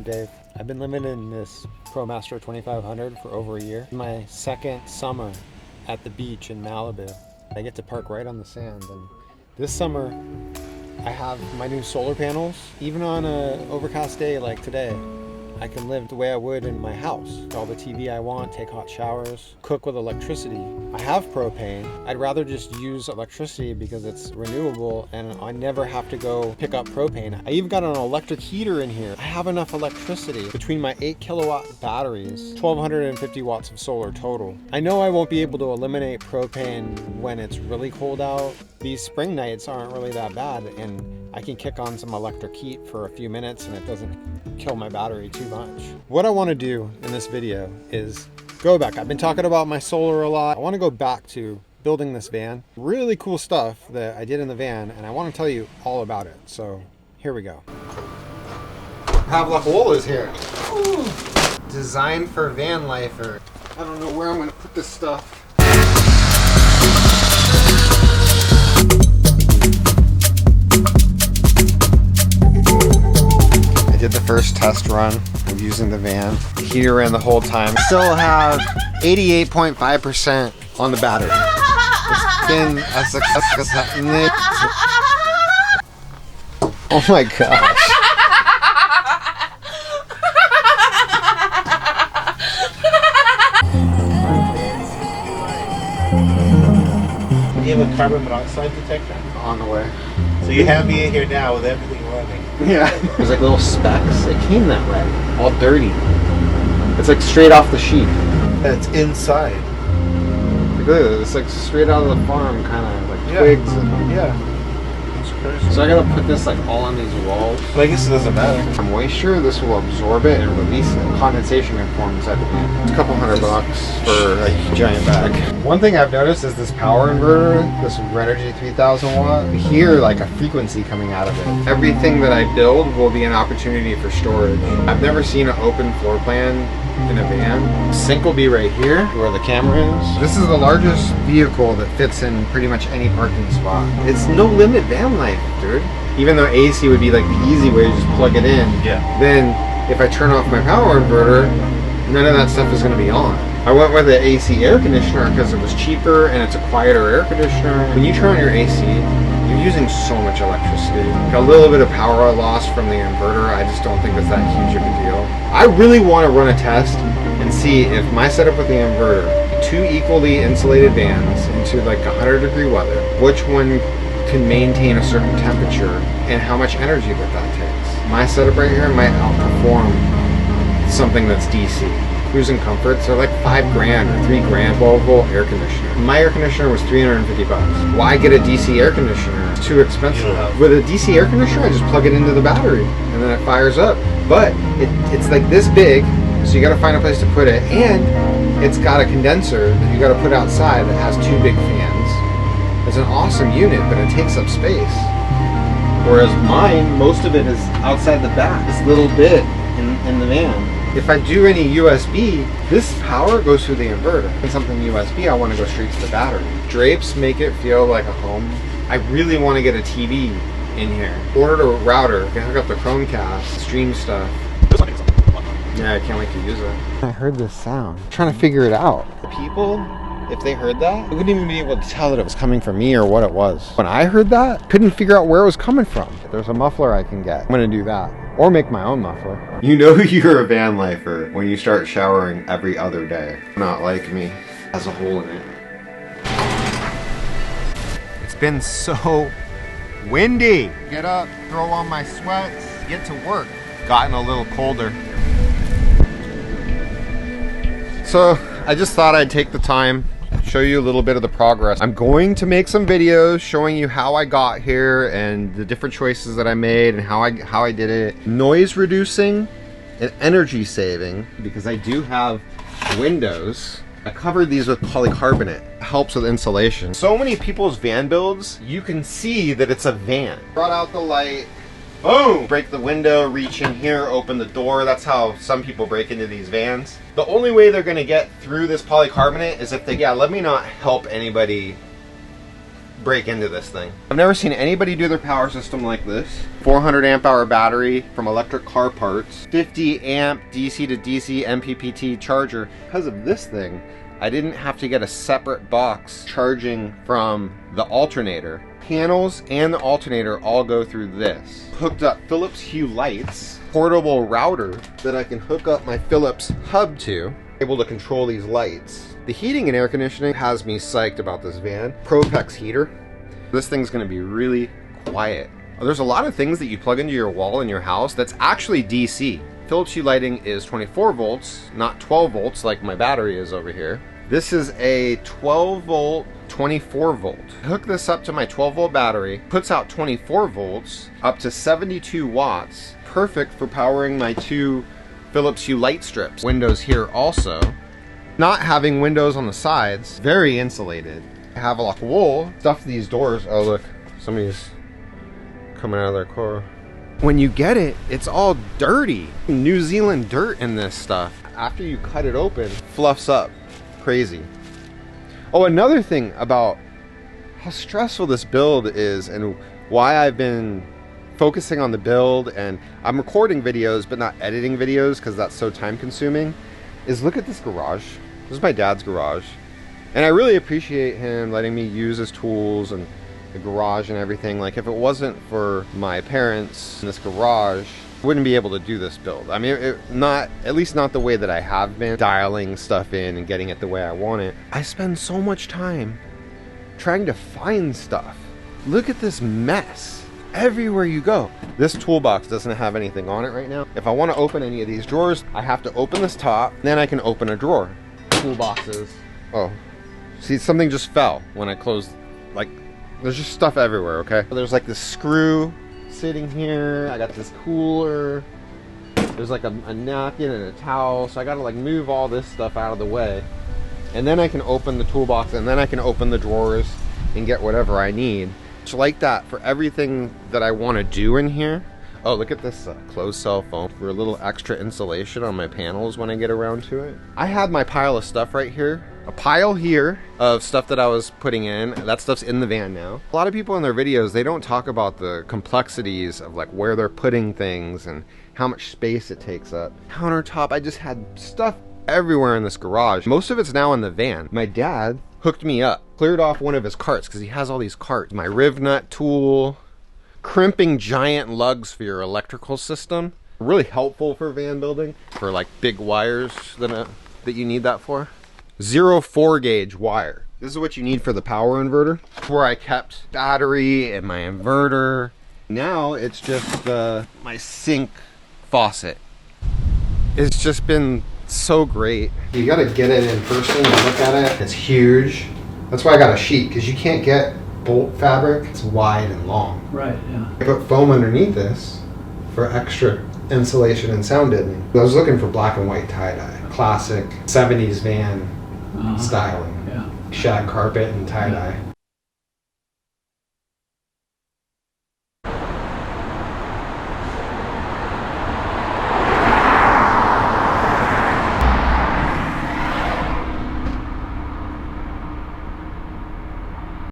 Dave. I've been living in this ProMaster 2500 for over a year. My second summer at the beach in Malibu. I get to park right on the sand, and this summer I have my new solar panels. Even on an overcast day like today, I can live the way I would in my house. All the TV I want, take hot showers, cook with electricity. I have propane. I'd rather just use electricity because it's renewable and I never have to go pick up propane. I even got an electric heater in here. I have enough electricity between my 8 kilowatt batteries, 1250 watts of solar total. I know I won't be able to eliminate propane when it's really cold out. These spring nights aren't really that bad, and I can kick on some electric heat for a few minutes and it doesn't kill my battery too much. What I want to do in this video is go back. I've been talking about my solar a lot. I want to go back to building this van. Really cool stuff that I did in the van, and I want to tell you all about it. So here we go. Havelock wool is here. Ooh. Designed for van lifer. I don't know where I'm going to put this stuff. I did the first test run of using the van. The heater ran the whole time. Still have 88.5% on the battery. It's been a success. Oh my gosh. Do you have a carbon monoxide detector? On the way. So you have me in here now with everything running. Yeah. There's like little specks. It came that way. All dirty. It's like straight off the sheet. It's inside. Look at this. It's like straight out of the farm, kind of like twigs. And yeah. It's crazy. So I gotta put this like all on these walls. But I guess it doesn't matter. For moisture, this will absorb it and release it. Condensation can form inside the van. It's a couple $100 for a giant bag. One thing I've noticed is this power inverter, this Renogy 3000 watt. I hear like a frequency coming out of it. Everything that I build will be an opportunity for storage. I've never seen an open floor plan in a van. Sink will be right here where the camera is. This is the largest vehicle that fits in pretty much any parking spot. It's no limit van life, dude. Even though AC would be like the easy way to just plug it in, then if I turn off my power inverter, none of that stuff is going to be on. I went with an AC air conditioner because it was cheaper and it's a quieter air conditioner. When you turn on your AC, you're using so much electricity. A little bit of power loss from the inverter, I just don't think it's that huge of a deal. I really want to run a test and see if my setup with the inverter, two equally insulated vans into like 100-degree weather, which one can maintain a certain temperature and how much energy that takes. My setup right here might outperform something that's DC. Cruising comforts are like $5 grand or $3 grand. 12-volt air conditioner. My air conditioner was $350. Why get a DC air conditioner? It's too expensive. With a DC air conditioner, I just plug it into the battery and then it fires up. But it's like this big, so you got to find a place to put it, and it's got a condenser that you got to put outside that has two big fans. It's an awesome unit, but it takes up space. Whereas mine, most of it is outside the back. This little bit in the van. If I do any USB, this power goes through the inverter. And something USB, I want to go straight to the battery. Drapes make it feel like a home. I really want to get a TV in here. Ordered a router, can hook up the Chromecast, stream stuff. Yeah, I can't wait to use it. I heard this sound. I'm trying to figure it out. People, if they heard that, they wouldn't even be able to tell that it was coming from me or what it was. When I heard that, couldn't figure out where it was coming from. There's a muffler I can get. I'm gonna do that. Or make my own muffler. You know you're a van lifer when you start showering every other day. Not like me. Has a hole in it. It's been so windy. Get up, throw on my sweats, get to work. Gotten a little colder. So I just thought I'd take the time, show you a little bit of the progress. I'm going to make some videos showing you how I got here and the different choices that I made and how I did it. Noise reducing and energy saving, because I do have windows. I covered these with polycarbonate. It helps with insulation. So many people's van builds, you can see that it's a van. Brought out the light. Boom! Break the window, reach in here, open the door. That's how some people break into these vans. The only way they're gonna get through this polycarbonate is if they, let me not help anybody break into this thing. I've never seen anybody do their power system like this. 400 amp hour battery from electric car parts. 50 amp DC to DC MPPT charger. Because of this thing, I didn't have to get a separate box charging from the alternator. Panels and the alternator all go through this. Hooked up Philips Hue lights, portable router that I can hook up my Philips hub to, able to control these lights. The heating and air conditioning has me psyched about this van. Propex heater. This thing's gonna be really quiet. There's a lot of things that you plug into your wall in your house that's actually DC. Philips Hue lighting is 24 volts, not 12 volts like my battery is over here. This is a 12 volt, 24 volt. Hook this up to my 12 volt battery, puts out 24 volts, up to 72 watts. Perfect for powering my 2 Philips Hue light strips. Windows here also. Not having windows on the sides, very insulated. Havelock wool, stuff these doors. Oh look, somebody's coming out of their car. When you get it, it's all dirty. New Zealand dirt in this stuff. After you cut it open, fluffs up. Crazy. Oh, another thing about how stressful this build is and why I've been focusing on the build, and I'm recording videos but not editing videos because that's so time consuming, is look at this garage. This is my dad's garage. And I really appreciate him letting me use his tools and the garage and everything. Like, if it wasn't for my parents in this garage, I wouldn't be able to do this build. I mean, at least not the way that I have been, dialing stuff in and getting it the way I want it. I spend so much time trying to find stuff. Look at this mess everywhere you go. This toolbox doesn't have anything on it right now. If I want to open any of these drawers, I have to open this top, then I can open a drawer. Toolboxes. Oh, see, something just fell when I closed. Like, there's just stuff everywhere, okay? There's like this screw sitting here. I got this cooler. There's like a napkin and a towel. So I gotta like move all this stuff out of the way. And then I can open the toolbox, and then I can open the drawers and get whatever I need. It's like that for everything that I want to do in here. Oh, look at this closed cell phone for a little extra insulation on my panels when I get around to it. I had my pile of stuff right here. A pile here of stuff that I was putting in. That stuff's in the van now. A lot of people in their videos, they don't talk about the complexities of like where they're putting things and how much space it takes up. Countertop, I just had stuff everywhere in this garage. Most of it's now in the van. My dad hooked me up, cleared off one of his carts because he has all these carts. My riv nut tool, crimping giant lugs for your electrical system. Really helpful for van building, for like big wires that you need that for. 0.4 gauge wire. This is what you need for the power inverter. Where I kept battery and my inverter. Now it's just my sink faucet. It's just been so great. You gotta get it in person and look at it. It's huge. That's why I got a sheet, because you can't get bolt fabric. It's wide and long. Right, yeah. I put foam underneath this for extra insulation and sound deadening. I was looking for black and white tie-dye. Classic 70s van styling. Yeah. Shag carpet and tie-dye.